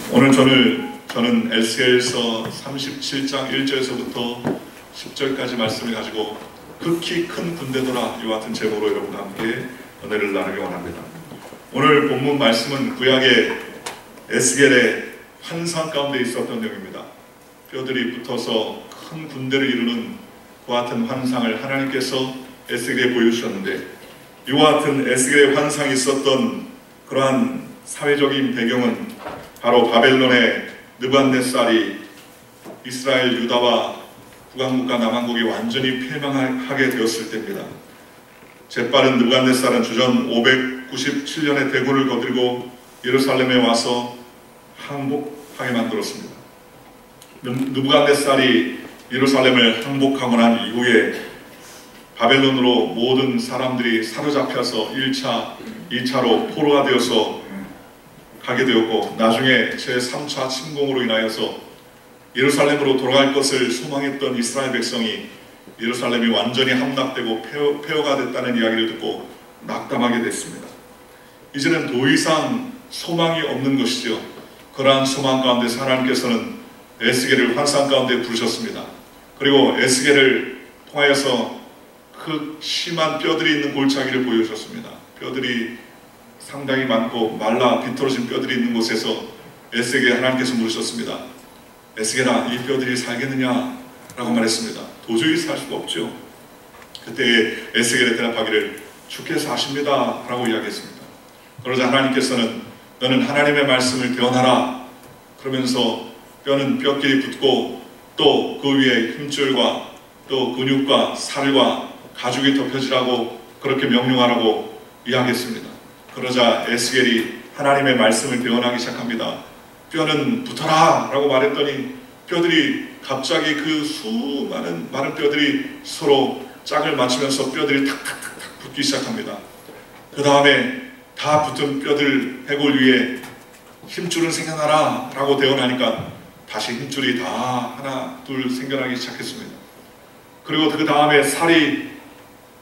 오늘 저는 에스겔서 37장 1절에서부터 10절까지 말씀을 가지고 극히 큰 군대더라 이와 같은 제목으로 여러분과 함께 은혜를 나누기 원합니다. 오늘 본문 말씀은 구약의 에스겔의 환상 가운데 있었던 내용입니다. 뼈들이 붙어서 큰 군대를 이루는 그와 같은 환상을 하나님께서 에스겔에 보여주셨는데, 이와 같은 에스겔의 환상이 있었던 그러한 사회적인 배경은 바로 바벨론의 느부갓네살이 이스라엘, 유다와 북왕국과 남왕국이 완전히 패망하게 되었을 때입니다. 재빠른 느부갓네살은 주전 597년에 대군을 거들고 예루살렘에 와서 항복하게 만들었습니다. 느부갓네살이 예루살렘을 항복하고 난 이후에 바벨론으로 모든 사람들이 사로잡혀서 1차, 2차로 포로가 되어서 가게 되었고, 나중에 제3차 침공으로 인하여서 예루살렘으로 돌아갈 것을 소망했던 이스라엘 백성이 예루살렘이 완전히 함락되고 폐허가 됐다는 이야기를 듣고 낙담하게 됐습니다. 이제는 더 이상 소망이 없는 것이죠. 그러한 소망 가운데 하나님께서는 에스겔을 환상 가운데 부르셨습니다. 그리고 에스겔을 통하여서 그 심한 뼈들이 있는 골짜기를 보여주셨습니다. 뼈들이 상당히 많고 말라 비틀어진 뼈들이 있는 곳에서 에스겔 하나님께서 물으셨습니다. 에스겔아, 이 뼈들이 살겠느냐? 라고 말했습니다. 도저히 살 수가 없죠. 그때 에스겔에 대답하기를 주께서 아십니다 라고 이야기했습니다. 그러자 하나님께서는 너는 하나님의 말씀을 대언하라. 그러면서 뼈는 뼈끼리 붙고 또 그 위에 힘줄과 또 근육과 살과 가죽이 덮여지라고 그렇게 명령하라고 이야기했습니다. 그러자 에스겔이 하나님의 말씀을 대언하기 시작합니다. 뼈는 붙어라 라고 말했더니 뼈들이 갑자기 그 수많은 많은 뼈들이 서로 짝을 맞추면서 뼈들이 탁탁탁탁 붙기 시작합니다. 그 다음에 다 붙은 뼈들 해골 위에 힘줄은 생겨나라 라고 대언하니까 다시 힘줄이 다 하나 둘 생겨나기 시작했습니다. 그리고 그 다음에 살이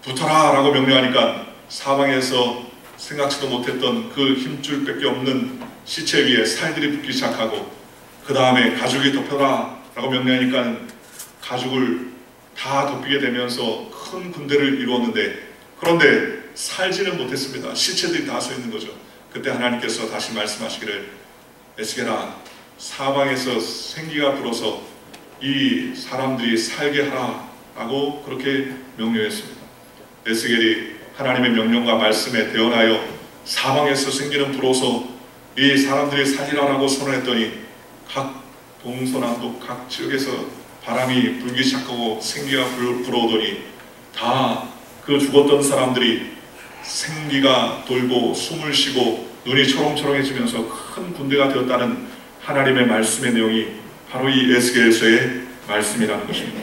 붙어라 라고 명령하니까 사방에서 생각지도 못했던 그 힘줄밖에 없는 시체 위에 살들이 붙기 시작하고, 그 다음에 가죽이 덮여라 라고 명령하니까 가죽을 다 덮이게 되면서 큰 군대를 이루었는데, 그런데 살지는 못했습니다. 시체들이 다 서 있는 거죠. 그때 하나님께서 다시 말씀하시기를 에스겔아, 사방에서 생기가 불어서 이 사람들이 살게 하라 라고 그렇게 명령했습니다. 에스겔이 하나님의 명령과 말씀에 대언하여 사방에서 생기는 불어서 이 사람들이 살리라고 선언했더니 각 동서남북 각 지역에서 바람이 불기 시작하고 생기가 불어오더니 다 그 죽었던 사람들이 생기가 돌고 숨을 쉬고 눈이 초롱초롱해지면서 큰 군대가 되었다는 하나님의 말씀의 내용이 바로 이 에스겔서의 말씀이라는 것입니다.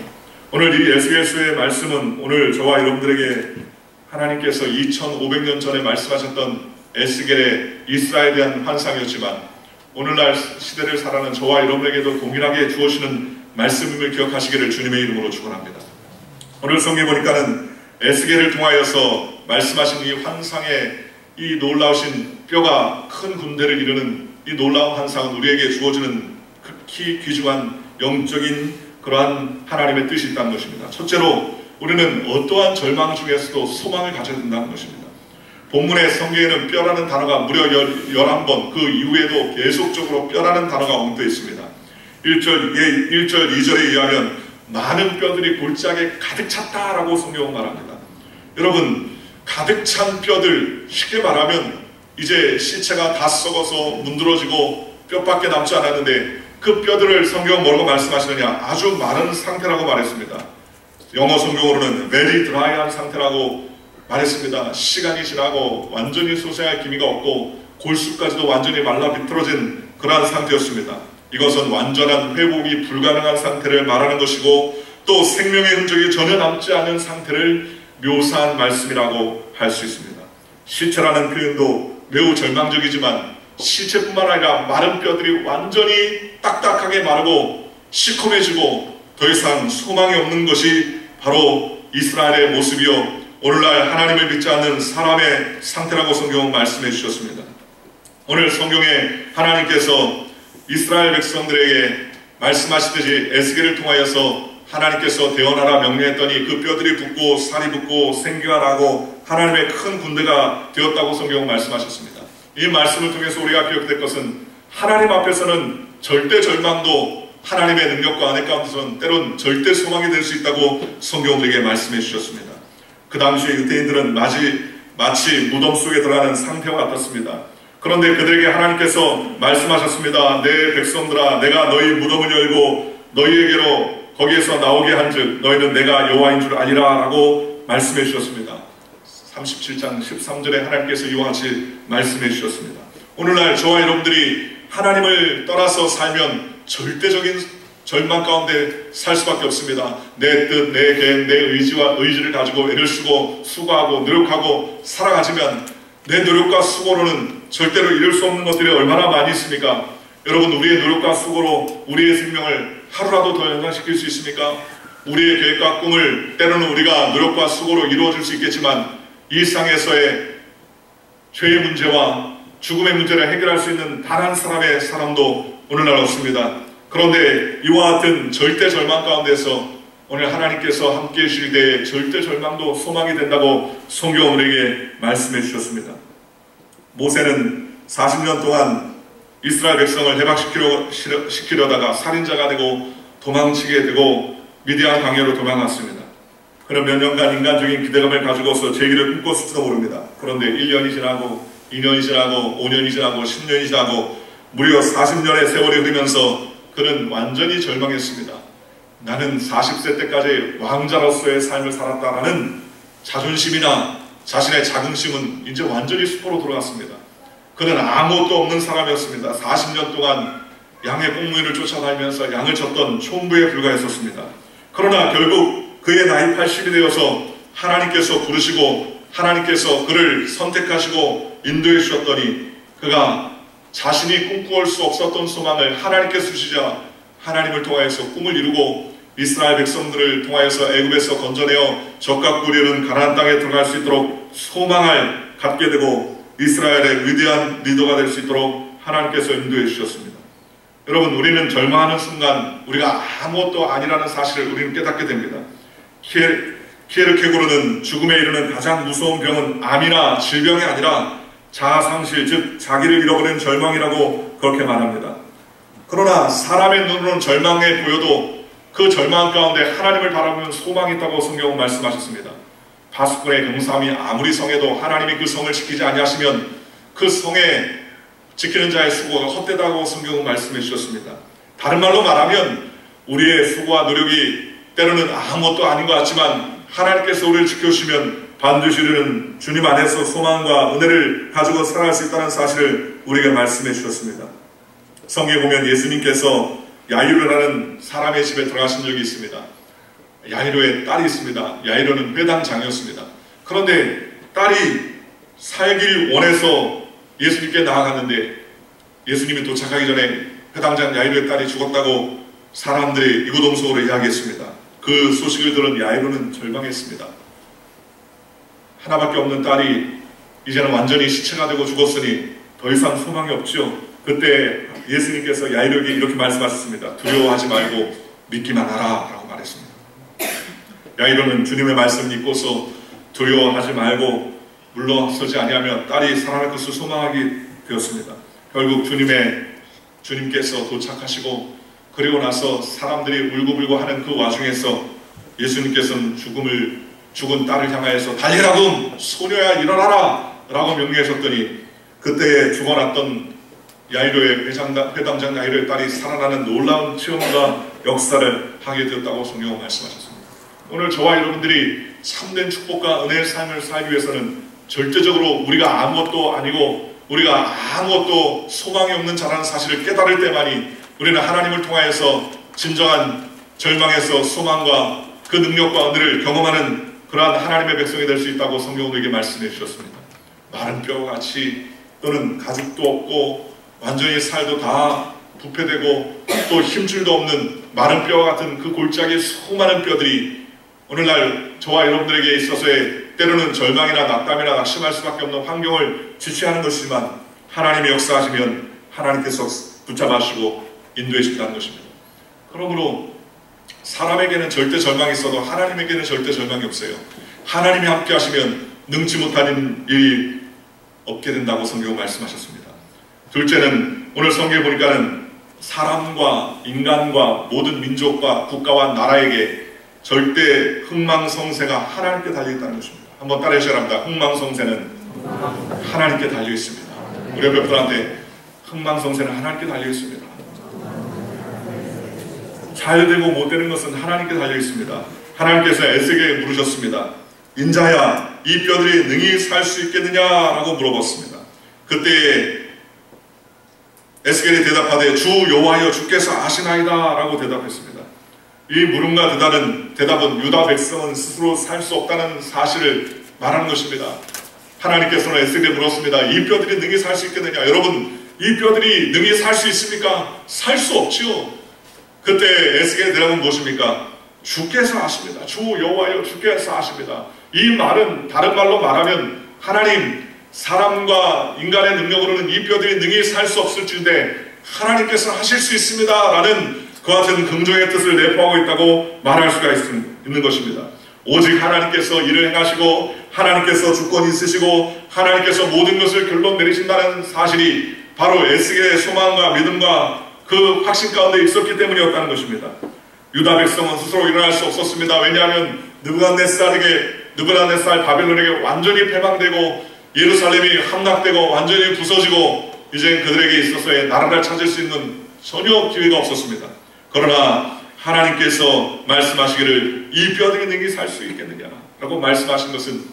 오늘 이 에스겔서의 말씀은 오늘 저와 여러분들에게 하나님께서 2500년 전에 말씀하셨던 에스겔의 이스라엘에 대한 환상이었지만, 오늘날 시대를 살아가는 저와 여러분에게도 동일하게 주어지는 말씀임을 기억하시기를 주님의 이름으로 축원합니다. 오늘 성경에 보니까는 에스겔을 통하여서 말씀하신 이 환상의 이 놀라우신 뼈가 큰 군대를 이루는 이 놀라운 환상은 우리에게 주어지는 극히 귀중한 영적인 그러한 하나님의 뜻이 있다는 것입니다. 첫째로 우리는 어떠한 절망 중에서도 소망을 가져야 된다는 것입니다. 본문의 성경에는 뼈라는 단어가 무려 11번, 그 이후에도 계속적으로 뼈라는 단어가 언급되어 있습니다. 1절, 2절에 의하면 많은 뼈들이 골짜기에 가득 찼다라고 성경은 말합니다. 여러분, 가득 찬 뼈들, 쉽게 말하면 이제 시체가 다 썩어서 문드러지고 뼈밖에 남지 않았는데 그 뼈들을 성경은 뭐라고 말씀하시느냐? 아주 마른 상태라고 말했습니다. 영어 성경으로는 very dry한 상태라고 말했습니다. 시간이 지나고 완전히 소생할 기미가 없고 골수까지도 완전히 말라 비틀어진 그러한 상태였습니다. 이것은 완전한 회복이 불가능한 상태를 말하는 것이고, 또 생명의 흔적이 전혀 남지 않은 상태를 묘사한 말씀이라고 할 수 있습니다. 시체라는 표현도 매우 절망적이지만 시체뿐만 아니라 마른 뼈들이 완전히 딱딱하게 마르고 시커매지고 더 이상 소망이 없는 것이 바로 이스라엘의 모습이요, 오늘날 하나님을 믿지 않는 사람의 상태라고 성경은 말씀해 주셨습니다. 오늘 성경에 하나님께서 이스라엘 백성들에게 말씀하시듯이 에스겔을 통하여서 하나님께서 대언하라 명령했더니 그 뼈들이 붙고 살이 붙고 생기가 나고 하나님의 큰 군대가 되었다고 성경은 말씀하셨습니다. 이 말씀을 통해서 우리가 기억될 것은 하나님 앞에서는 절대 절망도 하나님의 능력과 은혜 가운데서는 때론 절대 소망이 될 수 있다고 성경은 우리에게 말씀해 주셨습니다. 그 당시에 유대인들은 마치 무덤 속에 들어가는 상태와 같았습니다. 그런데 그들에게 하나님께서 말씀하셨습니다. 내 백성들아, 내가 너희 무덤을 열고 너희에게로 거기에서 나오게 한즉 너희는 내가 여호와인 줄 아니라 라고 말씀해 주셨습니다. 37장 13절에 하나님께서 이와 같이 말씀해 주셨습니다. 오늘날 저와 여러분들이 하나님을 떠나서 살면 절대적인 절망 가운데 살 수밖에 없습니다. 내 뜻, 내 계획, 내 의지를 가지고 애를 쓰고 수고하고 노력하고 살아가지만 내 노력과 수고로는 절대로 이룰 수 없는 것들이 얼마나 많이 있습니까? 여러분, 우리의 노력과 수고로 우리의 생명을 하루라도 더 연장시킬 수 있습니까? 우리의 계획과 꿈을 때로는 우리가 노력과 수고로 이루어질 수 있겠지만 일상에서의 죄의 문제와 죽음의 문제를 해결할 수 있는 단 한 사람의 사람도 오늘날 없습니다. 그런데 이와 같은 절대 절망 가운데서 오늘 하나님께서 함께 해주실 때에 절대 절망도 소망이 된다고 성경 우리에게 말씀해 주셨습니다. 모세는 40년 동안 이스라엘 백성을 해방시키려다가 살인자가 되고 도망치게 되고 미디안 강야로 도망갔습니다. 그런 몇 년간 인간적인 기대감을 가지고서 재기를 꿈꿨을지도 모릅니다. 그런데 1년이 지나고 2년이 지나고 5년이 지나고 10년이 지나고 무려 40년의 세월이 흐르면서 그는 완전히 절망했습니다. 나는 40세 때까지 왕자로서의 삶을 살았다라는 자존심이나 자신의 자긍심은 이제 완전히 수포로 돌아갔습니다. 그는 아무것도 없는 사람이었습니다. 40년 동안 양의 꽁무니를 쫓아다니면서 양을 쳤던 총부에 불과했었습니다. 그러나 결국 그의 나이 80이 되어서 하나님께서 부르시고 하나님께서 그를 선택하시고 인도해 주셨더니 그가 자신이 꿈꾸을 수 없었던 소망을 하나님께서 주시자 하나님을 통하여서 꿈을 이루고 이스라엘 백성들을 통하여서 애굽에서 건져내어 적과 꿀이는 가나안 땅에 들어갈 수 있도록 소망을 갖게 되고 이스라엘의 위대한 리더가 될 수 있도록 하나님께서 인도해 주셨습니다. 여러분, 우리는 절망하는 순간 우리가 아무것도 아니라는 사실을 우리는 깨닫게 됩니다. 키에르케고르는 죽음에 이르는 가장 무서운 병은 암이나 질병이 아니라 자아상실, 즉 자기를 잃어버리는 절망이라고 그렇게 말합니다. 그러나 사람의 눈으로는 절망해 보여도 그 절망 가운데 하나님을 바라보는 소망이 있다고 성경은 말씀하셨습니다. 파수꾼의 경삼이 아무리 성해도 하나님이 그 성을 지키지 아니하시면 그 성에 지키는 자의 수고가 헛되다고 성경은 말씀해 주셨습니다. 다른 말로 말하면 우리의 수고와 노력이 때로는 아무것도 아닌 것 같지만 하나님께서 우리를 지켜주시면 반드시 우리는 주님 안에서 소망과 은혜를 가지고 살아갈 수 있다는 사실을 우리에게 말씀해 주셨습니다. 성경에 보면 예수님께서 야이로라는 사람의 집에 들어가신 적이 있습니다. 야이로의 딸이 있습니다. 야이로는 회당장이었습니다. 그런데 딸이 살길 원해서 예수님께 나아갔는데 예수님이 도착하기 전에 회당장 야이로의 딸이 죽었다고 사람들이 이구동성으로 이야기했습니다. 그 소식을 들은 야이로는 절망했습니다. 하나밖에 없는 딸이 이제는 완전히 시체가 되고 죽었으니 더 이상 소망이 없지요. 그때 예수님께서 야이로에게 이렇게 말씀하셨습니다. 두려워하지 말고 믿기만 하라 라고 말했습니다. 야이로는 주님의 말씀을 믿고서 두려워하지 말고 물러서지 아니하면 딸이 살아날 것을 소망하게 되었습니다. 결국 주님께서 도착하시고 그리고 나서 사람들이 울고불고 하는 그 와중에서 예수님께서는 죽은 딸을 향하여서 달리라고 소녀야 일어나라 라고 명령하셨더니 그때에 죽어났던 야이로의 회당장 야이로의 딸이 살아나는 놀라운 체험과 역사를 하게 되었다고 성경은 말씀하셨습니다. 오늘 저와 여러분들이 참된 축복과 은혜의 삶을 살기 위해서는 절대적으로 우리가 아무것도 아니고 우리가 아무것도 소망이 없는 자라는 사실을 깨달을 때만이 우리는 하나님을 통하여서 진정한 절망에서 소망과 그 능력과 은혜를 경험하는 그러한 하나님의 백성이 될 수 있다고 성경은 우리에게 말씀해 주셨습니다. 마른 뼈와 같이 또는 가죽도 없고 완전히 살도 다 부패되고 또 힘줄도 없는 마른 뼈와 같은 그 골짜기의 수많은 뼈들이 오늘날 저와 여러분들에게 있어서의 때로는 절망이나 낙담이나 낙심할 수밖에 없는 환경을 지체하는 것이지만 하나님이 역사하시면 하나님께서 붙잡아주시고 인도해 주신다는 것입니다. 그러므로 사람에게는 절대 절망이 있어도 하나님에게는 절대 절망이 없어요. 하나님이 함께 하시면 능치 못하는 일이 없게 된다고 성경은 말씀하셨습니다. 둘째는 오늘 성경에 보니까는 사람과 인간과 모든 민족과 국가와 나라에게 절대 흥망성쇠가 하나님께 달려있다는 것입니다. 한번 따라해 주시기 바랍니다. 흥망성쇠는 하나님께 달려있습니다. 우리 옆에 분한테 흥망성쇠는 하나님께 달려있습니다. 잘 되고 못 되는 것은 하나님께 달려있습니다. 하나님께서 에스겔에게 물으셨습니다. 인자야, 이 뼈들이 능히 살 수 있겠느냐라고 물어봤습니다. 그때 에스겔이 대답하되 주 여호와여 주께서 아시나이다 라고 대답했습니다. 이 물음과 대답은 유다 백성은 스스로 살 수 없다는 사실을 말하는 것입니다. 하나님께서는 에스겔에게 물었습니다. 이 뼈들이 능히 살 수 있겠느냐? 여러분, 이 뼈들이 능히 살 수 있습니까? 살 수 없지요. 그때 에스겔의 대답은 무엇입니까? 주께서 아십니다. 주 여호와여 주께서 아십니다. 이 말은 다른 말로 말하면 하나님, 사람과 인간의 능력으로는 이 뼈들이 능히 살 수 없을지인데 하나님께서 하실 수 있습니다 라는 그와 같은 긍정의 뜻을 내포하고 있다고 말할 수가 있는 것입니다. 오직 하나님께서 일을 행하시고 하나님께서 주권이 있으시고 하나님께서 모든 것을 결론 내리신다는 사실이 바로 에스겔의 소망과 믿음과 그 확신 가운데 있었기 때문이었다는 것입니다. 유다 백성은 스스로 일어날 수 없었습니다. 왜냐하면 느부갓네살 바벨론에게 완전히 패망되고 예루살렘이 함락되고 완전히 부서지고 이제 그들에게 있어서의 나라를 찾을 수 있는 전혀 기회가 없었습니다. 그러나 하나님께서 말씀하시기를 이 뼈들이 능히 살 수 있겠느냐 라고 말씀하신 것은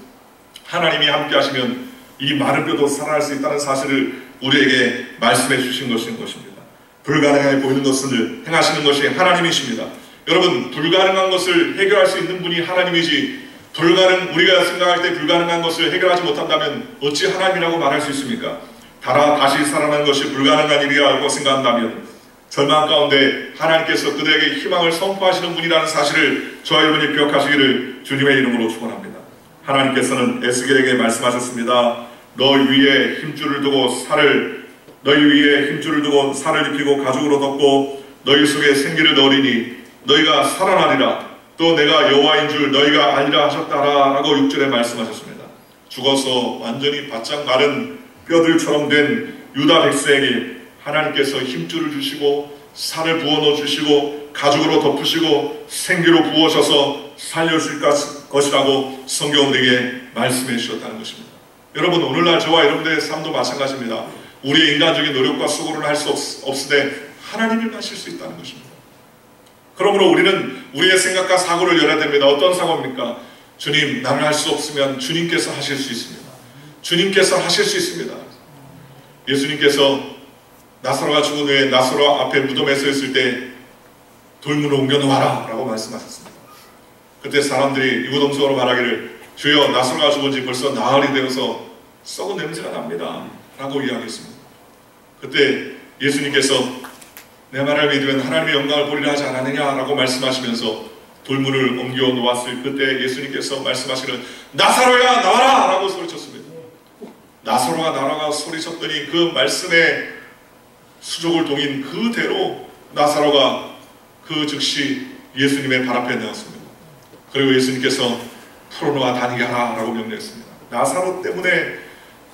하나님이 함께 하시면 이 마른 뼈도 살아날 수 있다는 사실을 우리에게 말씀해 주신 것인 것입니다. 불가능해 보이는 것을 행하시는 것이 하나님이십니다. 여러분, 불가능한 것을 해결할 수 있는 분이 하나님이지 우리가 생각할 때 불가능한 것을 해결하지 못한다면 어찌 하나님이라고 말할 수 있습니까? 다시 살아나는 것이 불가능한 일이라고 생각한다면 절망 가운데 하나님께서 그들에게 희망을 선포하시는 분이라는 사실을 저와 여러분이 기억하시기를 주님의 이름으로 축원합니다. 하나님께서는 에스겔에게 말씀하셨습니다. 너희 위에 힘줄을 두고 살을 입히고 가죽으로 덮고 너희 속에 생기를 넣으리니 너희가 살아나리라. 또 내가 여호와인 줄 너희가 알리라 하셨다라 라고 6절에 말씀하셨습니다. 죽어서 완전히 바짝 마른 뼈들처럼 된 유다 백성에게 하나님께서 힘줄을 주시고 살을 부어 넣어 주시고 가죽으로 덮으시고 생기로 부어셔서 살려주실 것이라고 성경은 우리에게 말씀해 주셨다는 것입니다. 여러분, 오늘날 저와 여러분들의 삶도 마찬가지입니다. 우리의 인간적인 노력과 수고를 할 수 없으되 하나님이 하실 수 있다는 것입니다. 그러므로 우리는 우리의 생각과 사고를 열어야 됩니다. 어떤 사고입니까? 주님, 나는 할 수 없으면 주님께서 하실 수 있습니다. 주님께서 하실 수 있습니다. 예수님께서 나사로가 죽은 후에 나사로 앞에 무덤에 서 있을 때 돌문을 옮겨 놓아라 라고 말씀하셨습니다. 그때 사람들이 유구동성으로 말하기를 주여, 나사로가 죽은 지 벌써 나흘이 되어서 썩은 냄새가 납니다 라고 이야기했습니다. 그때 예수님께서 내 말을 믿으면 하나님의 영광을 보리라 하지 않았느냐라고 말씀하시면서 돌문을 옮겨 놓았을 그때 예수님께서 말씀하시는 나사로야 나와라 라고 소리쳤습니다. 나사로가 나와라 소리쳤더니 그 말씀에 수족을 동인 그대로 나사로가 그 즉시 예수님의 발 앞에 나왔습니다. 그리고 예수님께서 풀어놓아 다니게 하라 라고 명령했습니다. 나사로 때문에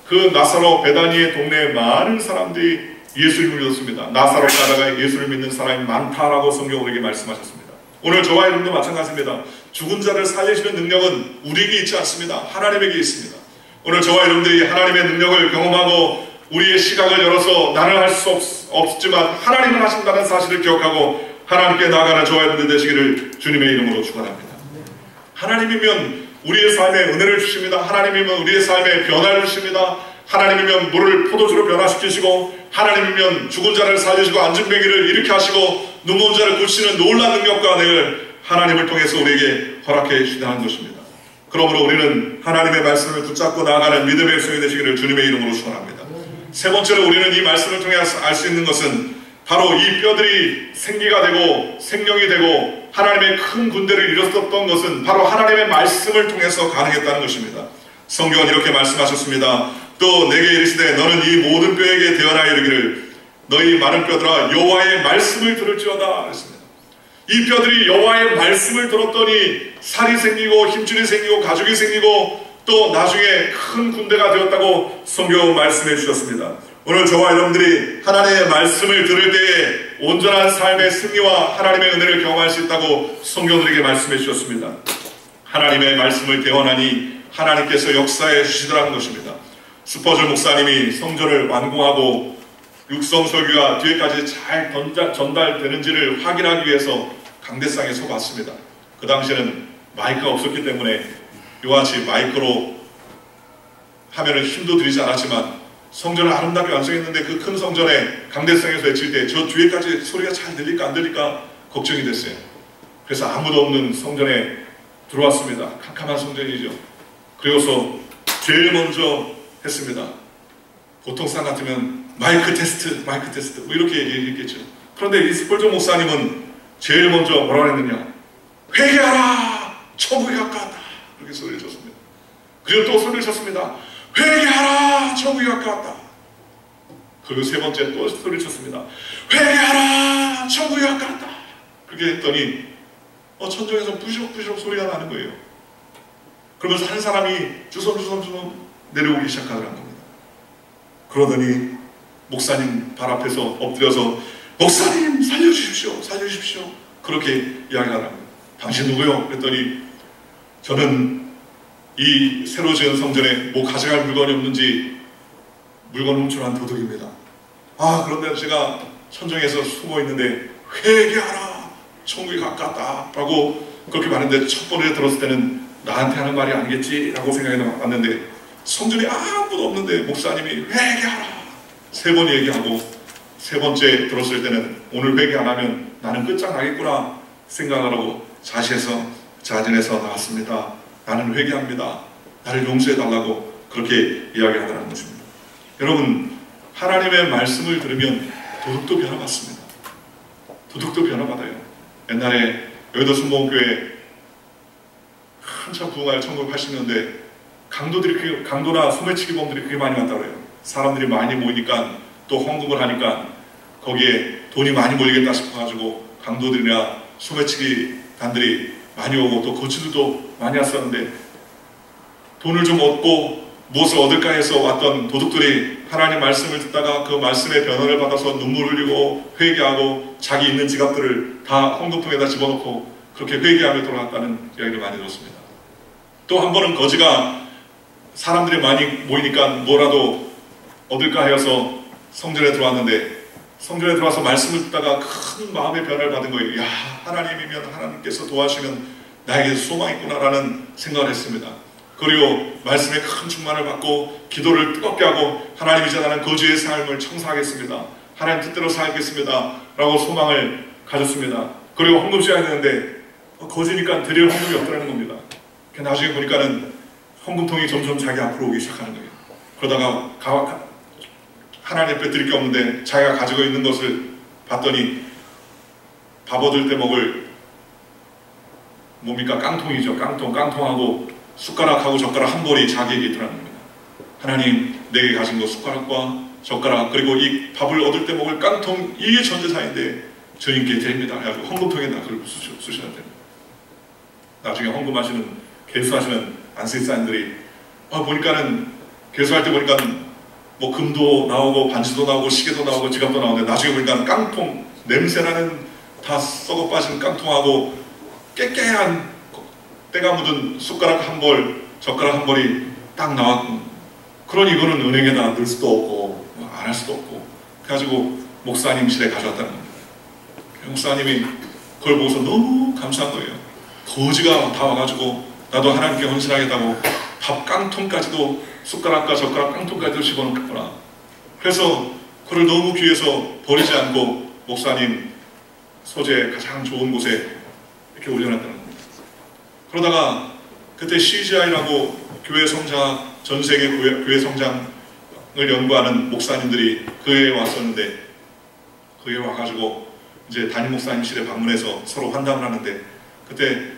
그 나사로 베다니의 동네에 많은 사람들이 예수님을 믿었습니다. 나사로 가다가 예수를 믿는 사람이 많다라고 성경 우리에게 말씀하셨습니다. 오늘 저와 여러분도 마찬가지입니다. 죽은 자를 살리시는 능력은 우리에게 있지 않습니다. 하나님에게 있습니다. 오늘 저와 여러분들이 하나님의 능력을 경험하고 우리의 시각을 열어서 나는 할 수 없지만 하나님은 하신다는 사실을 기억하고 하나님께 나아가는 저와 여러분들 되시기를 주님의 이름으로 축원합니다. 하나님이면 우리의 삶에 은혜를 주십니다. 하나님이면 우리의 삶에 변화를 주십니다. 하나님이면 물을 포도주로 변화시키시고 하나님이면 죽은 자를 살리시고 안진뱅이를 일으켜 하시고 눈먼 자를 고치는 놀라운 능력과 은혜를 하나님을 통해서 우리에게 허락해 주시는 것입니다. 그러므로 우리는 하나님의 말씀을 붙잡고 나아가는 믿음의 백성이 되시기를 주님의 이름으로 축원합니다. 세 번째로 우리는 이 말씀을 통해 알 수 있는 것은 바로 이 뼈들이 생기가 되고 생명이 되고 하나님의 큰 군대를 이뤘었던 것은 바로 하나님의 말씀을 통해서 가능했다는 것입니다. 성경은 이렇게 말씀하셨습니다. 또 내게 이르시되 너는 이 모든 뼈에게 대언하여 이르기를 너희 마른 뼈들아 여호와의 말씀을 들을지어다 그랬습니다. 이 뼈들이 여호와의 말씀을 들었더니 살이 생기고 힘줄이 생기고 가죽이 생기고 또 나중에 큰 군대가 되었다고 성경 말씀해 주셨습니다. 오늘 저와 여러분들이 하나님의 말씀을 들을 때에 온전한 삶의 승리와 하나님의 은혜를 경험할 수 있다고 성경들에게 말씀해 주셨습니다. 하나님의 말씀을 대원하니 하나님께서 역사해 주시더라는 것입니다. 스퍼전 목사님이 성전을 완공하고 육성설교가 뒤에까지 잘 전달되는지를 확인하기 위해서 강대상에 서봤습니다. 그 당시에는 마이크가 없었기 때문에 이와 같이 마이크로 하면은 힘도 들이지 않았지만 성전을 아름답게 완성했는데 그 큰 성전에 강대상에서 외칠 때 저 뒤에까지 소리가 잘 들릴까 안 들릴까 걱정이 됐어요. 그래서 아무도 없는 성전에 들어왔습니다. 캄캄한 성전이죠. 그리고서 제일 먼저 했습니다. 보통 사람 같으면 마이크 테스트 뭐 이렇게 얘기했겠죠. 그런데 이 스펄전 목사님은 제일 먼저 뭐라 했느냐, 회개하라 천국에 가까웠다 이렇게 소리를 쳤습니다. 그리고 또 소리를 쳤습니다. 회개하라 천국에 가까웠다. 그리고 세 번째 또 소리를 쳤습니다. 회개하라 천국에 가까웠다. 그렇게 했더니 천정에서 부시럭부시럭 소리가 나는 거예요. 그러면서 한 사람이 주섬주섬 내려오기 시작하더란 겁니다. 그러더니 목사님 발 앞에서 엎드려서 목사님 살려주십시오 그렇게 이야기하더랍니다. 당신 누구요? 그랬더니 저는 이 새로 지은 성전에 뭐 가져갈 물건이 없는지 물건 훔쳐간 도둑입니다. 그런데 제가 천정에서 숨어 있는데 회개하라 천국이 가깝다 라고 그렇게 말했는데 첫 번째 들었을 때는 나한테 하는 말이 아니겠지 라고 생각이 났는데 성전에 아무도 없는데 목사님이 회개하라 세 번 얘기하고 세 번째 들었을 때는 오늘 회개 안 하면 나는 끝장나겠구나 생각을 하고 자진해서 나왔습니다. 나는 회개합니다. 나를 용서해달라고 그렇게 이야기하더라는 것입니다. 여러분, 하나님의 말씀을 들으면 도둑도 변화받습니다. 도둑도 변화받아요. 옛날에 여의도 순복음교회 한참 부흥할 1980년대 강도나 소매치기범들이 그렇게 많이 왔다고 해요. 사람들이 많이 모이니까 또 헌금을 하니까 거기에 돈이 많이 몰리겠다 싶어가지고 강도들이나 소매치기 단들이 많이 오고 또 거치들도 많이 왔었는데 돈을 좀 얻고 무엇을 얻을까 해서 왔던 도둑들이 하나님 말씀을 듣다가 그 말씀의 변화를 받아서 눈물 흘리고 회개하고 자기 있는 지갑들을 다 헌금통에다 집어넣고 그렇게 회개하며 돌아갔다는 이야기를 많이 들었습니다. 또 한 번은 거지가 사람들이 많이 모이니까 뭐라도 얻을까 해서 성전에 들어왔는데 성전에 들어와서 말씀을 듣다가 큰 마음의 변화를 받은 거예요. 야, 하나님이면 하나님께서 도와주시면 나에게 소망이 있구나라는 생각을 했습니다. 그리고 말씀에 큰 충만을 받고 기도를 뜨겁게 하고 하나님 이제 나는 거지의 삶을 청사하겠습니다. 하나님 뜻대로 살겠습니다. 라고 소망을 가졌습니다. 그리고 헌금 시작이 되는데 거지니까 드릴 헌금이 없더라는 겁니다. 나중에 보니까는 헌금통이 점점 자기 앞으로 오기 시작하는 거예요. 그러다가 하나님 앞에 드릴 게 없는데 자기가 가지고 있는 것을 봤더니 밥 얻을 때 먹을 뭡니까? 깡통이죠. 깡통하고 숟가락하고 젓가락 한 벌이 자기에게 있더라는 겁니다. 하나님 내게 가진 거 숟가락과 젓가락 그리고 이 밥을 얻을 때 먹을 깡통 이게 전재산인데 주님께 드립니다. 그래가지고 헌금통에다 그걸 쑤셔야 됩니다. 나중에 헌금하시는 개수하시는 안식사님들이 보니까는 개수할 때 보니까는 뭐 금도 나오고 반지도 나오고 시계도 나오고 지갑도 나오는데 나중에 보니까 깡통 냄새나는 다 썩어 빠진 깡통하고 깨끗한 때가 묻은 숟가락 한 벌, 젓가락 한 벌이 딱 나왔고 그러니 이거는 은행에다 넣을 수도 없고 안 할 수도 없고 그래가지고 목사님실에 가져왔다는 겁니다. 목사님이 그걸 보고서 너무 감사한 거예요. 거지가 다 와가지고 나도 하나님께 헌신하겠다고 밥 깡통까지도 숟가락과 젓가락 깡통까지도 집어넣겠구나. 그래서 그걸 너무 귀해서 버리지 않고 목사님 소재 가장 좋은 곳에 이렇게 올려놨다는 겁니다. 그러다가 그때 CGI라고 교회 성장, 전 세계 교회 성장을 연구하는 목사님들이 그 해에 왔었는데 그 해에 와가지고 이제 담임 목사님실에 방문해서 서로 환담을 하는데 그때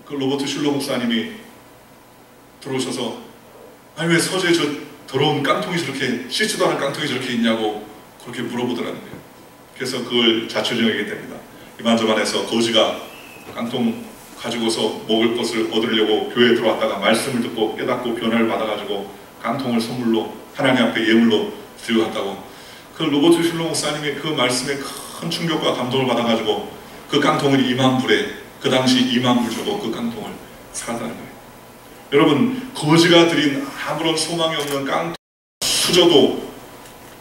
그 로버트 슐러 목사님이 들어오셔서 아니 왜 서재 저 더러운 깡통이 저렇게 씻지도 않은 깡통이 저렇게 있냐고 그렇게 물어보더라는 거예요. 그래서 그걸 자초지종하게 됩니다. 이만저만해서 거지가 깡통 가지고서 먹을 것을 얻으려고 교회에 들어왔다가 말씀을 듣고 깨닫고 변화를 받아가지고 깡통을 선물로 하나님 앞에 예물로 들고 갔다고. 그 로버트 슐러 목사님이 그 말씀에 큰 충격과 감동을 받아가지고 그 깡통을 2만 불에, 그 당시 2만 불 주고 그 깡통을 사다는 거예요. 여러분, 거지가 드린 아무런 소망이 없는 깡통 수저도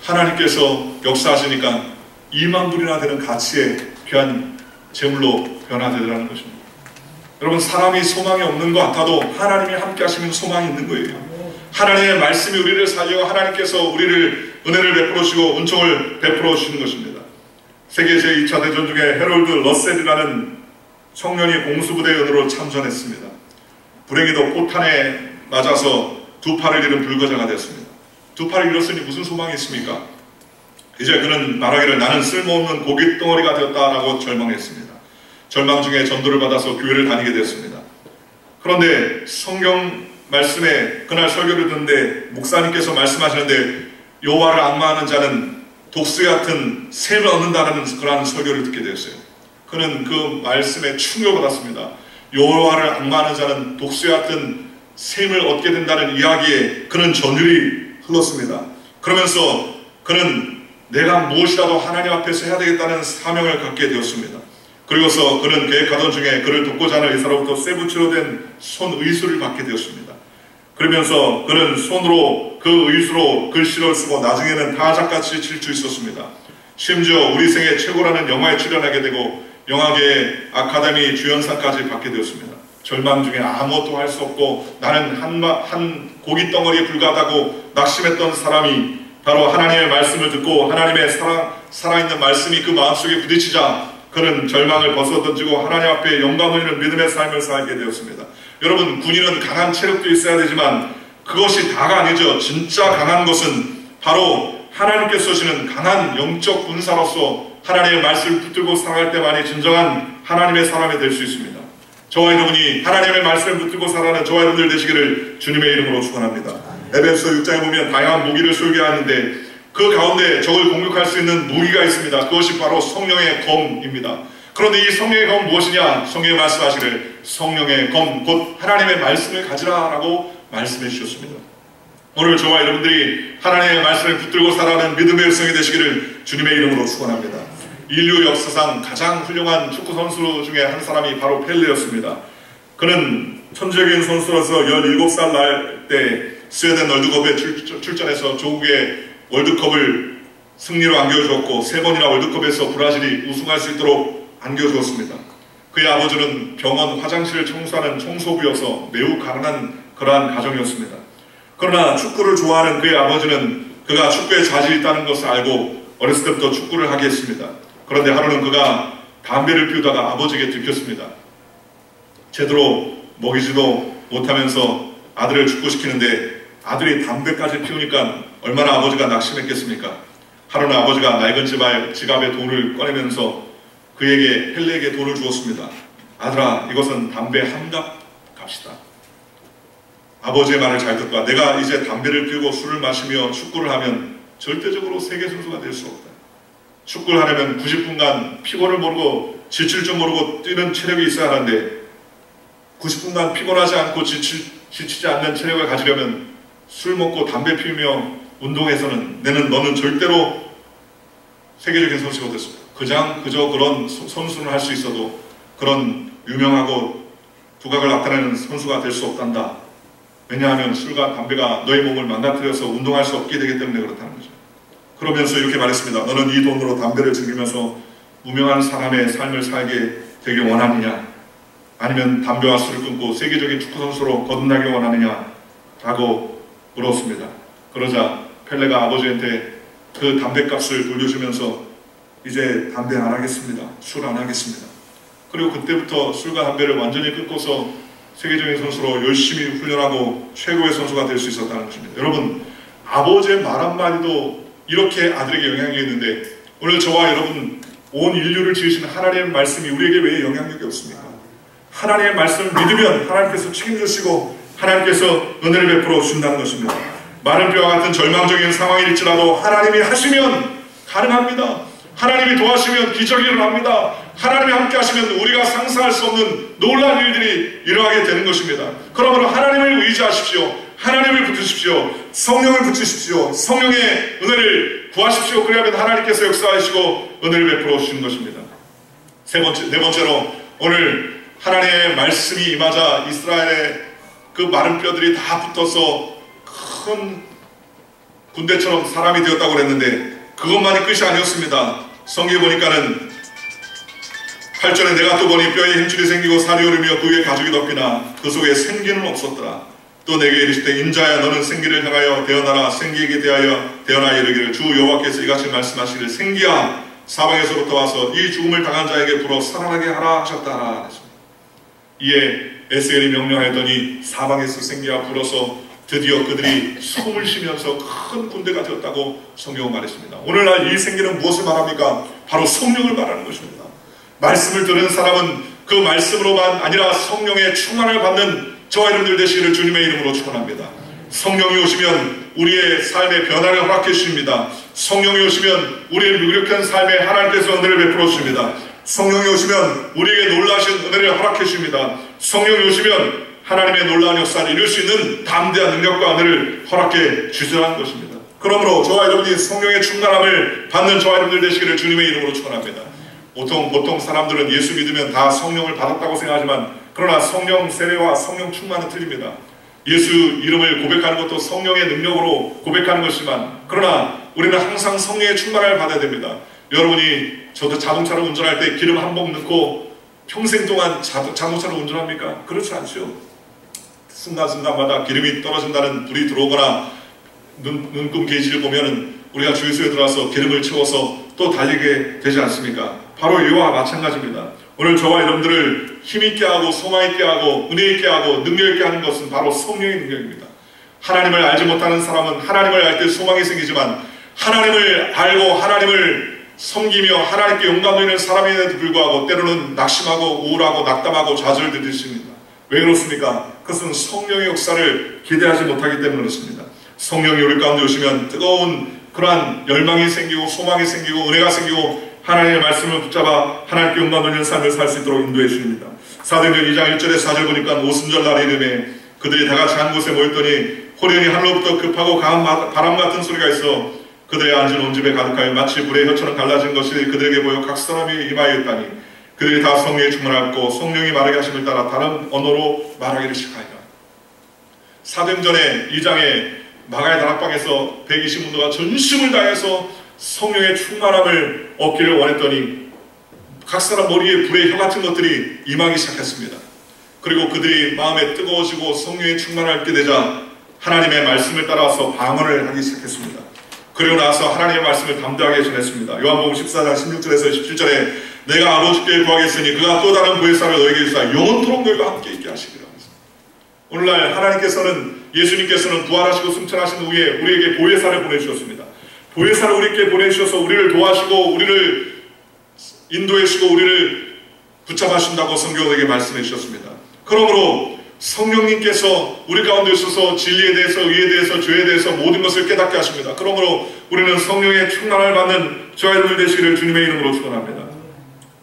하나님께서 역사하시니까 2만 불이나 되는 가치의 귀한 재물로 변화되더라는 것입니다. 여러분, 사람이 소망이 없는 것 같아도 하나님이 함께 하시면 소망이 있는 거예요. 하나님의 말씀이 우리를 살려 하나님께서 우리를 은혜를 베풀어 주시고 은총을 베풀어 주시는 것입니다. 세계 제2차 대전 중에 헤롤드 러셀이라는 청년이 공수부대 연으로 참전했습니다. 불행히도 포탄에 맞아서 두 팔을 잃은 불거자가 되었습니다. 두 팔을 잃었으니 무슨 소망이 있습니까? 이제 그는 말하기를 나는 쓸모없는 고깃덩어리가 되었다라고 절망했습니다. 절망 중에 전도를 받아서 교회를 다니게 되었습니다. 그런데 성경 말씀에 그날 설교를 듣는데 목사님께서 말씀하시는데 여호와를 앙마하는 자는 독수 같은 샘을 얻는다는 그러한 설교를 듣게 되었어요. 그는 그 말씀에 충격을 받았습니다. 여호와를 앙마하는 자는 독수 같은 샘을 얻게 된다는 이야기에 그는 전율이 흘렀습니다. 그러면서 그는 내가 무엇이라도 하나님 앞에서 해야 되겠다는 사명을 갖게 되었습니다. 그리고서 그는 계획하던 중에 그를 돕고자 하는 의사로부터 쇠붙이로 된 손의수를 받게 되었습니다. 그러면서 그는 손으로 그 의수로 글씨를 쓰고 나중에는 타작같이 칠 수 있었습니다. 심지어 우리 생애 최고라는 영화에 출연하게 되고 영화계의 아카데미 주연상까지 받게 되었습니다. 절망 중에 아무것도 할 수 없고 나는 한 고깃덩어리에 불과하다고 낙심했던 사람이 바로 하나님의 말씀을 듣고 하나님의 살아있는 말씀이 그 마음속에 부딪히자 그는 절망을 벗어던지고 하나님 앞에 영광을 잃는 믿음의 삶을 살게 되었습니다. 여러분, 군인은 강한 체력도 있어야 되지만 그것이 다가 아니죠. 진짜 강한 것은 바로 하나님께서 주시는 강한 영적 군사로서 하나님의 말씀을 붙들고 살아갈 때만이 진정한 하나님의 사람이 될 수 있습니다. 저와 여러분이 하나님의 말씀을 붙들고 살아가는 저와 여러분들 되시기를 주님의 이름으로 축원합니다. 에베소 6장에 보면 다양한 무기를 소개하는데 그 가운데 적을 공격할 수 있는 무기가 있습니다. 그것이 바로 성령의 검입니다. 그런데 이 성령의 검은 무엇이냐? 성령이 말씀하시기를 성령의 검 곧 하나님의 말씀을 가지라라고 말씀해 주셨습니다. 오늘 저와 여러분들이 하나님의 말씀을 붙들고 살아가는 믿음의 백성이 되시기를 주님의 이름으로 축원합니다. 인류 역사상 가장 훌륭한 축구 선수 중에 한 사람이 바로 펠레였습니다. 그는 천재적인 선수로서 17살 날 때 스웨덴 월드컵에 출전해서 조국의 월드컵을 승리로 안겨주었고 3번이나 월드컵에서 브라질이 우승할 수 있도록 안겨주었습니다. 그의 아버지는 병원 화장실을 청소하는 청소부여서 매우 가난한 그러한 가정이었습니다. 그러나 축구를 좋아하는 그의 아버지는 그가 축구에 자질이 있다는 것을 알고 어렸을 때부터 축구를 하게 했습니다. 그런데 하루는 그가 담배를 피우다가 아버지에게 들켰습니다. 제대로 먹이지도 못하면서 아들을 축구시키는데 아들이 담배까지 피우니까 얼마나 아버지가 낙심했겠습니까? 하루는 아버지가 낡은 지갑에 돈을 꺼내면서 그에게 펠레에게 돈을 주었습니다. 아들아, 이것은 담배 한 갑 값이다. 아버지의 말을 잘 듣고 내가 이제 담배를 피우고 술을 마시며 축구를 하면 절대적으로 세계 선수가 될 수 없다. 축구를 하려면 90분간 피곤을 모르고 지칠 줄 모르고 뛰는 체력이 있어야 하는데 90분간 피곤하지 않고 지치지 않는 체력을 가지려면 술 먹고 담배 피우며 운동에서는 너는 절대로 세계적인 선수가 됐습니다. 그저 그런 선수는 할 수 있어도 그런 유명하고 두각을 나타내는 선수가 될 수 없단다. 왜냐하면 술과 담배가 너의 몸을 망가뜨려서 운동할 수 없게 되기 때문에 그렇다는 거죠. 그러면서 이렇게 말했습니다. 너는 이 돈으로 담배를 즐기면서 무명한 사람의 삶을 살게 되길 원하느냐? 아니면 담배와 술을 끊고 세계적인 축구선수로 거듭나길 원하느냐? 라고 물었습니다. 그러자 펠레가 아버지한테 그 담배값을 돌려주면서 이제 담배 안 하겠습니다. 술 안 하겠습니다. 그리고 그때부터 술과 담배를 완전히 끊고서 세계적인 선수로 열심히 훈련하고 최고의 선수가 될 수 있었다는 것입니다. 여러분, 아버지의 말 한마디도 이렇게 아들에게 영향이 있는데 오늘 저와 여러분 온 인류를 지으신 하나님의 말씀이 우리에게 왜 영향력이 없습니까? 하나님의 말씀을 믿으면 하나님께서 책임지시고 하나님께서 은혜를 베풀어 주신다는 것입니다. 마른 뼈와 같은 절망적인 상황일지라도 하나님이 하시면 가능합니다. 하나님이 도와주시면 기적이 일어납니다. 하나님이 함께 하시면 우리가 상상할 수 없는 놀라운 일들이 일어나게 되는 것입니다. 그러므로 하나님을 의지하십시오. 하나님을 붙으십시오. 성령을 붙이십시오. 성령의 은혜를 구하십시오. 그래야만 하나님께서 역사하시고 은혜를 베풀어 주시는 것입니다. 네 번째로 오늘 하나님의 말씀이 임하자 이스라엘의 그 마른 뼈들이 다 붙어서 큰 군대처럼 사람이 되었다고 그랬는데 그것만이 끝이 아니었습니다. 성경에 보니까는 8절에 내가 또 보니 뼈에 힘줄이 생기고 살이 오르며 그 위에 가죽이 덮이나 그 속에 생기는 없었더라. 또 내게 이르시되 인자야 너는 생기를 향하여 대언하라. 생기에게 대하여 대언하여 이르기를 주 여호와께서 이같이 말씀하시기를 생기야 사방에서부터 와서 이 죽음을 당한 자에게 불어 살아나게 하라 하셨다. 이에 에스겔이 명령하였더니 사방에서 생기가 불어서 드디어 그들이 숨을 쉬면서 큰 군대가 되었다고 성경은 말했습니다. 오늘날 이 생기는 무엇을 말합니까? 바로 성령을 말하는 것입니다. 말씀을 들은 사람은 그 말씀으로만 아니라 성령의 충만을 받는 저와 여러분들 되시기를 주님의 이름으로 축원합니다. 성령이 오시면 우리의 삶의 변화를 허락해 주십니다. 성령이 오시면 우리의 무력한 삶에 하나님께서 은혜를 베풀어 주십니다. 성령이 오시면 우리에게 놀라신 은혜를 허락해 주십니다. 성령이 오시면 하나님의 놀라운 역사를 이룰 수 있는 담대한 능력과 은혜를 허락해 주시라는 것입니다. 그러므로 저와 여러분이 성령의 충만함을 받는 저와 여러분들 되시기를 주님의 이름으로 축원합니다. 보통 사람들은 예수 믿으면 다 성령을 받았다고 생각하지만 그러나 성령 세례와 성령 충만은 틀립니다. 예수 이름을 고백하는 것도 성령의 능력으로 고백하는 것이지만 그러나 우리는 항상 성령의 충만함을 받아야 됩니다. 여러분이 저도 자동차를 운전할 때 기름 한 번 넣고 평생 동안 자동차를 운전합니까? 그렇지 않죠. 순간순간마다 기름이 떨어진다는 불이 들어오거나 눈금 게이지를 보면은 우리가 주유소에 들어와서 기름을 채워서 또 달리게 되지 않습니까? 바로 이와 마찬가지입니다. 오늘 저와 여러분들을 힘있게 하고 소망있게 하고 은혜있게 하고 능력있게 하는 것은 바로 성령의 능력입니다. 하나님을 알지 못하는 사람은 하나님을 알 때 소망이 생기지만 하나님을 알고 하나님을 섬기며 하나님께 영광 돌리는 사람에도 불구하고 때로는 낙심하고 우울하고 낙담하고 좌절을 들으십니다. 왜 그렇습니까? 그것은 성령의 역사를 기대하지 못하기 때문에 그렇습니다. 성령이 우리 가운데 오시면 뜨거운 그러한 열망이 생기고 소망이 생기고 은혜가 생기고 하나님의 말씀을 붙잡아 하나님께 영광 돌리는 삶을 살 수 있도록 인도해 주십니다. 사도행전 2장 1절에 4절 보니까 오순절 날의 이름에 그들이 다 같이 한 곳에 모였더니 호련히 하늘로부터 급하고 강한 바람 같은 소리가 있어 그들의 앉은 온 집에 가득하여 마치 불의 혀처럼 갈라진 것이 그들에게 보여 각 사람이 임하였다니 그들이 다 성령에 충만하였고 성령이 말하게 하심을 따라 다른 언어로 말하기를 시작하니라. 사도행전의 2장에 마가의 다락방에서 120문도가 전심을 다해서 성령의 충만함을 얻기를 원했더니 각 사람 머리에 불의 혀 같은 것들이 임하기 시작했습니다. 그리고 그들이 마음에 뜨거워지고 성령의 충만을 얻게 되자 하나님의 말씀을 따라서 방언을 하기 시작했습니다. 그리고 나서 하나님의 말씀을 담대하게 전했습니다. 요한복음 14장 16절에서 17절에 내가 아버지께 구하겠으니 그가 또 다른 보혜사를 너에게 주사 영원토록 너희가 함께 있게 하시리라. 오늘날 하나님께서는 예수님께서는 부활하시고 승천하신 후에 우리에게 보혜사를 보내주셨습니다. 보혜사를 우리에게 보내주셔서 우리를 도와주시고 우리를 인도해 주시고 우리를 붙잡아주신다고 성경에게 말씀해 주셨습니다. 그러므로 성령님께서 우리 가운데 있어서 진리에 대해서 의에 대해서 죄에 대해서 모든 것을 깨닫게 하십니다. 그러므로 우리는 성령의 충만을 받는 저와 여러분들 되시기를 주님의 이름으로 축원합니다.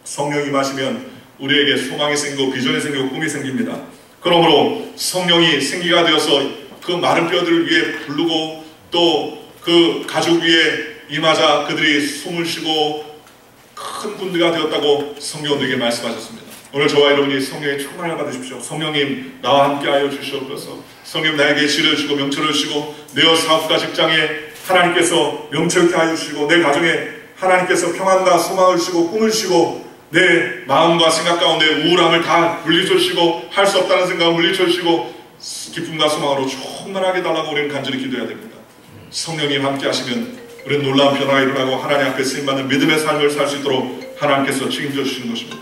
성령이 임하시면 우리에게 소망이 생기고 비전이 생기고 꿈이 생깁니다. 그러므로 성령이 생기가 되어서 그 마른 뼈들을 위해 부르고 또 그 가죽 위에 임하자 그들이 숨을 쉬고 큰 군대가 되었다고 성경은 우리에게 말씀하셨습니다. 오늘 저와 여러분이 성령의 충만을 받으십시오. 성령님 나와 함께하여 주시옵소서. 성령 나에게 지혜를 주시고 명철을 주시고 내 사업과 직장에 하나님께서 명철케 하여 주시고 내 가정에 하나님께서 평안과 소망을 주시고 꿈을 주시고 내 마음과 생각 가운데 우울함을 다 물리쳐 주시고 할 수 없다는 생각을 물리쳐 주시고 기쁨과 소망으로 충만하게 달라고 우리는 간절히 기도해야 됩니다. 성령님 함께 하시면 우리는 놀라운 변화가 일어나고 하나님 앞에 쓰임받는 믿음의 삶을 살 수 있도록 하나님께서 책임져 주시는 것입니다.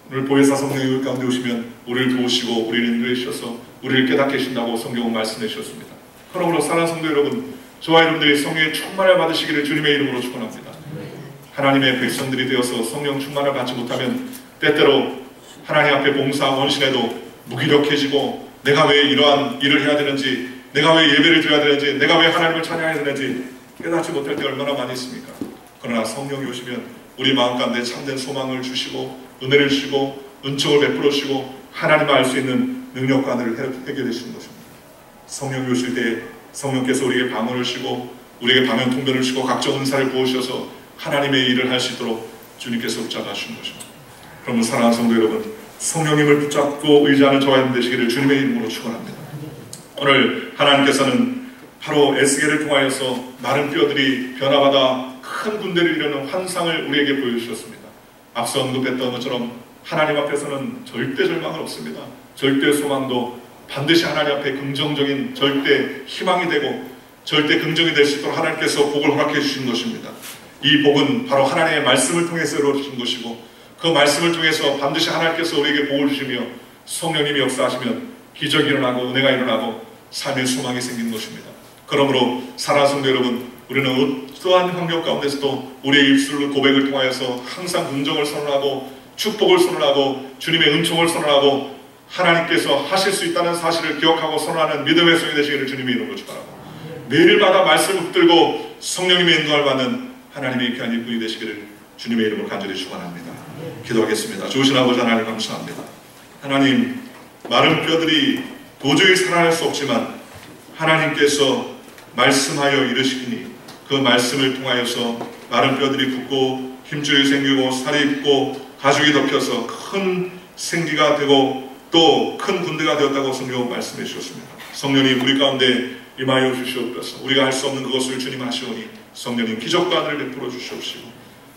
오늘 보혜사 성령이 우리 가운데 오시면 우리를 도우시고 우리를 인도해 주셔서 우리를 깨닫게 하신다고 성경은 말씀해 주셨습니다. 그러므로 사랑하는 성도 여러분, 저와 여러분들이 성령의 충만을 받으시기를 주님의 이름으로 축원합니다. 하나님의 백성들이 되어서 성령 충만을 받지 못하면 때때로 하나님 앞에 봉사 원신에도 무기력해지고 내가 왜 이러한 일을 해야 되는지, 내가 왜 예배를 드려야 되는지, 내가 왜 하나님을 찬양해야 되는지 깨닫지 못할 때 얼마나 많이 있습니까? 그러나 성령이 오시면 우리 마음 가운데 참된 소망을 주시고 은혜를 주시고 은총을 베풀어 주시고 하나님을 알 수 있는 능력과 하늘을 해결해 주시는 것입니다. 성령이 오실 때 성령께서 우리에게 방언을 주시고 우리에게 방언 통변을 주시고 각종 은사를 부으셔서 하나님의 일을 할 수 있도록 주님께서 붙잡아 주시는 것입니다. 그러면 사랑하는 성도 여러분, 성령님을 붙잡고 의지하는 저와 여러분 되시기를 주님의 이름으로 축원합니다. 오늘 하나님께서는 바로 에스겔을 통하여서 마른 뼈들이 변화받아 큰 군대를 이루는 환상을 우리에게 보여주셨습니다. 앞서 언급했던 것처럼 하나님 앞에서는 절대 절망은 없습니다. 절대 소망도 반드시 하나님 앞에 긍정적인 절대 희망이 되고 절대 긍정이 될 수 있도록 하나님께서 복을 허락해 주신 것입니다. 이 복은 바로 하나님의 말씀을 통해서 이루어진 것이고 그 말씀을 통해서 반드시 하나님께서 우리에게 복을 주시며 성령님이 역사하시면 기적이 일어나고 은혜가 일어나고 삶의 소망이 생기는 것입니다. 그러므로 사랑하는 성도 여러분, 우리는 어떠한 환경 가운데서도 우리의 입술로 고백을 통하여서 항상 긍정을 선언하고 축복을 선언하고 주님의 은총을 선언하고 하나님께서 하실 수 있다는 사실을 기억하고 선언하는 믿음의 성이 되시기를 주님의 이름으로 축원합니다. 매일마다 말씀을 붙들고 성령님의 인도를 받는 하나님의 귀한 일꾼이 되시기를 주님의 이름으로 간절히 축원합니다. 기도하겠습니다. 좋으신 아버지 하나님 감사합니다. 하나님, 마른 뼈들이 도저히 살아날 수 없지만 하나님께서 말씀하여 이르시니 그 말씀을 통하여서 마른 뼈들이 굳고 힘줄이 생기고 살이 있고 가죽이 덮여서 큰 생기가 되고 또 큰 군대가 되었다고 성경 말씀해 주셨습니다. 성령님 우리 가운데 임하여 주시옵소서. 우리가 할 수 없는 그것을 주님 하시오니 성령님 기적과 하늘을 베풀어 주시옵시고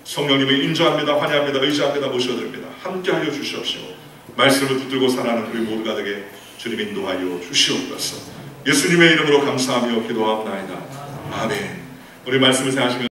성령님을 인정합니다. 환영합니다. 의지합니다. 모셔드립니다. 함께하여 주시옵시고 말씀을 붙들고 살아가는 우리 모두가 되게 주님 인도하여 주시옵소서. 예수님의 이름으로 감사하며 기도하옵나이다. 아멘. 우리 말씀을 생각하시면